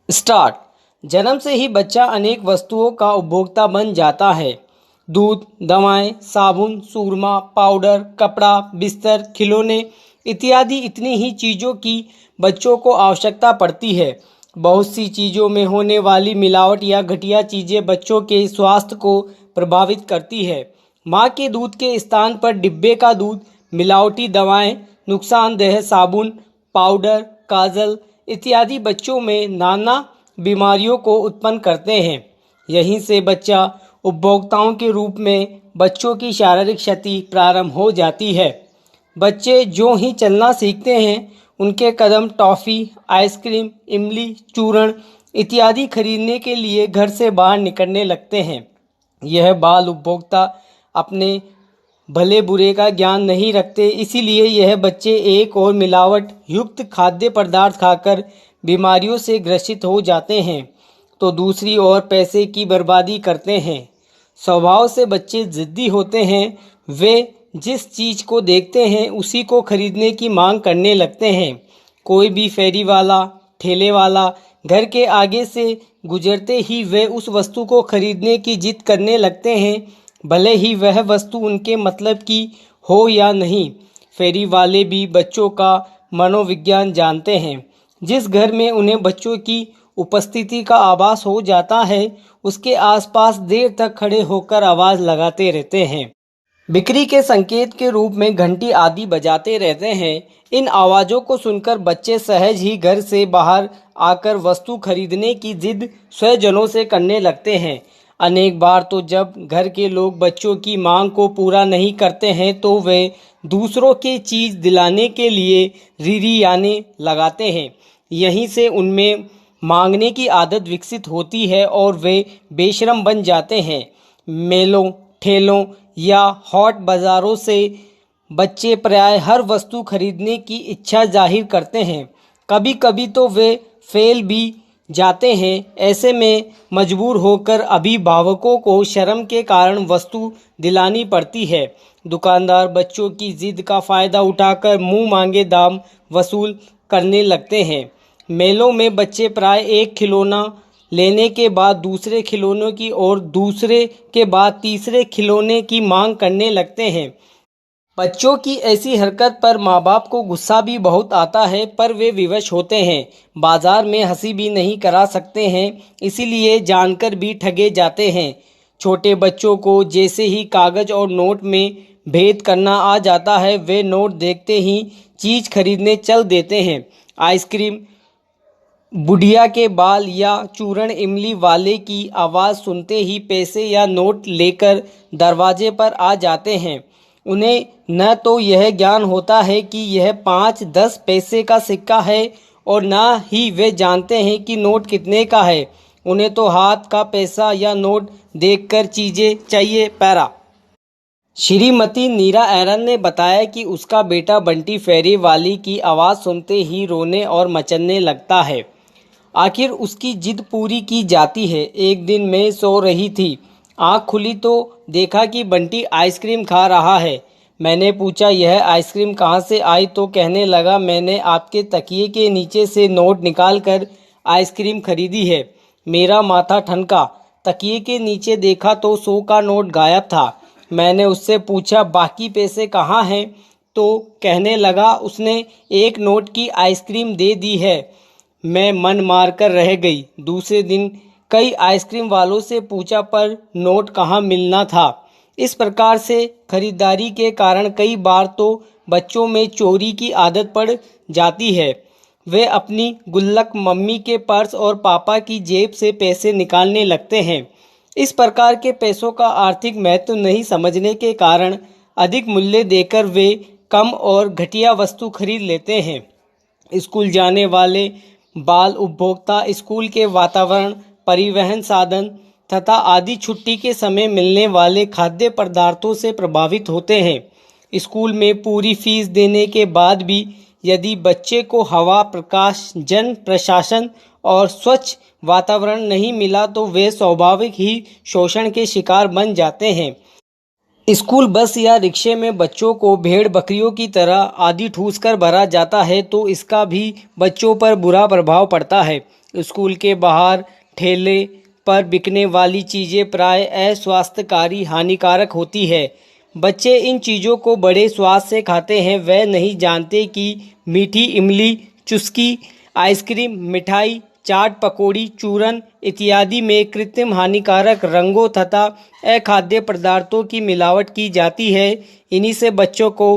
Start. जन्म से ही बच्चा अनेक वस्तुओं का उपभोक्ता बन जाता है। दूध, दवाएं, साबुन, सूरमा, पाउडर, कपड़ा, बिस्तर, खिलौने इत्यादि इतनी ही चीज़ों की बच्चों को आवश्यकता पड़ती है। बहुत सी चीज़ों में होने वाली मिलावट या घटिया चीज़ें बच्चों के स्वास्थ्य को प्रभावित करती है। माँ के दूध के स्थान पर डिब्बे का दूध, मिलावटी दवाएं, नुकसानदेह साबुन, पाउडर, काजल इत्यादि बच्चों में नाना बीमारियों को उत्पन्न करते हैं। यहीं से बच्चा उपभोक्ताओं के रूप में बच्चों की शारीरिक क्षति प्रारंभ हो जाती है। बच्चे जो ही चलना सीखते हैं, उनके कदम टॉफ़ी, आइसक्रीम, इमली, चूर्ण इत्यादि खरीदने के लिए घर से बाहर निकलने लगते हैं। यह बाल उपभोक्ता अपने भले बुरे का ज्ञान नहीं रखते, इसीलिए यह बच्चे एक और मिलावट युक्त खाद्य पदार्थ खाकर बीमारियों से ग्रसित हो जाते हैं, तो दूसरी ओर पैसे की बर्बादी करते हैं। स्वभाव से बच्चे जिद्दी होते हैं। वे जिस चीज़ को देखते हैं उसी को खरीदने की मांग करने लगते हैं। कोई भी फेरी वाला, ठेले वाला घर के आगे से गुजरते ही वे उस वस्तु को खरीदने की जिद करने लगते हैं, भले ही वह वस्तु उनके मतलब की हो या नहीं। फेरी वाले भी बच्चों का मनोविज्ञान जानते हैं। जिस घर में उन्हें बच्चों की उपस्थिति का आभास हो जाता है, उसके आसपास देर तक खड़े होकर आवाज़ लगाते रहते हैं। बिक्री के संकेत के रूप में घंटी आदि बजाते रहते हैं। इन आवाज़ों को सुनकर बच्चे सहज ही घर से बाहर आकर वस्तु खरीदने की जिद स्वजनों से करने लगते हैं। अनेक बार तो जब घर के लोग बच्चों की मांग को पूरा नहीं करते हैं, तो वे दूसरों की चीज़ दिलाने के लिए रीरियाने लगाते हैं। यहीं से उनमें मांगने की आदत विकसित होती है और वे बेशर्म बन जाते हैं। मेलों, ठेलों या हॉट बाज़ारों से बच्चे प्राय हर वस्तु खरीदने की इच्छा जाहिर करते हैं। कभी कभी तो वे फेल भी जाते हैं। ऐसे में मजबूर होकर अभिभावकों को शर्म के कारण वस्तु दिलानी पड़ती है। दुकानदार बच्चों की जिद का फ़ायदा उठाकर मुंह मांगे दाम वसूल करने लगते हैं। मेलों में बच्चे प्राय एक खिलौना लेने के बाद दूसरे खिलौनों की और दूसरे के बाद तीसरे खिलौने की मांग करने लगते हैं। बच्चों की ऐसी हरकत पर माँ बाप को गुस्सा भी बहुत आता है, पर वे विवश होते हैं। बाजार में हंसी भी नहीं करा सकते हैं, इसीलिए जानकर भी ठगे जाते हैं। छोटे बच्चों को जैसे ही कागज़ और नोट में भेद करना आ जाता है, वे नोट देखते ही चीज़ खरीदने चल देते हैं। आइसक्रीम, बुढ़िया के बाल या चूर्ण इमली वाले की आवाज़ सुनते ही पैसे या नोट लेकर दरवाजे पर आ जाते हैं। उन्हें न तो यह ज्ञान होता है कि यह 5-10 पैसे का सिक्का है और न ही वे जानते हैं कि नोट कितने का है। उन्हें तो हाथ का पैसा या नोट देखकर चीज़ें चाहिए पैरा। श्रीमती नीरा एरन ने बताया कि उसका बेटा बंटी फेरी वाली की आवाज़ सुनते ही रोने और मचलने लगता है। आखिर उसकी जिद पूरी की जाती है। एक दिन मैं सो रही थी, आँख खुली तो देखा कि बंटी आइसक्रीम खा रहा है। मैंने पूछा, यह आइसक्रीम कहाँ से आई? तो कहने लगा, मैंने आपके तकिए के नीचे से नोट निकाल कर आइसक्रीम खरीदी है। मेरा माथा ठनका। तकिए के नीचे देखा तो 100 का नोट गायब था। मैंने उससे पूछा, बाकी पैसे कहाँ हैं? तो कहने लगा, उसने एक नोट की आइसक्रीम दे दी है। मैं मन मार कर रह गई। दूसरे दिन कई आइसक्रीम वालों से पूछा, पर नोट कहाँ मिलना था। इस प्रकार से खरीदारी के कारण कई बार तो बच्चों में चोरी की आदत पड़ जाती है। वे अपनी गुल्लक, मम्मी के पर्स और पापा की जेब से पैसे निकालने लगते हैं। इस प्रकार के पैसों का आर्थिक महत्व नहीं समझने के कारण अधिक मूल्य देकर वे कम और घटिया वस्तु खरीद लेते हैं। स्कूल जाने वाले बाल उपभोक्ता स्कूल के वातावरण, परिवहन साधन तथा आदि छुट्टी के समय मिलने वाले खाद्य पदार्थों से प्रभावित होते हैं। स्कूल में पूरी फीस देने के बाद भी यदि बच्चे को हवा, प्रकाश, जन प्रशासन और स्वच्छ वातावरण नहीं मिला, तो वे स्वाभाविक ही शोषण के शिकार बन जाते हैं। स्कूल बस या रिक्शे में बच्चों को भेड़ बकरियों की तरह आदि ठूस कर भरा जाता है, तो इसका भी बच्चों पर बुरा प्रभाव पड़ता है। स्कूल के बाहर ठेले पर बिकने वाली चीज़ें प्राय अस्वास्थ्यकारी हानिकारक होती है। बच्चे इन चीज़ों को बड़े स्वाद से खाते हैं। वह नहीं जानते कि मीठी इमली, चुस्की, आइसक्रीम, मिठाई, चाट, पकौड़ी, चूरन इत्यादि में कृत्रिम हानिकारक रंगों तथा अखाद्य पदार्थों की मिलावट की जाती है। इन्हीं से बच्चों को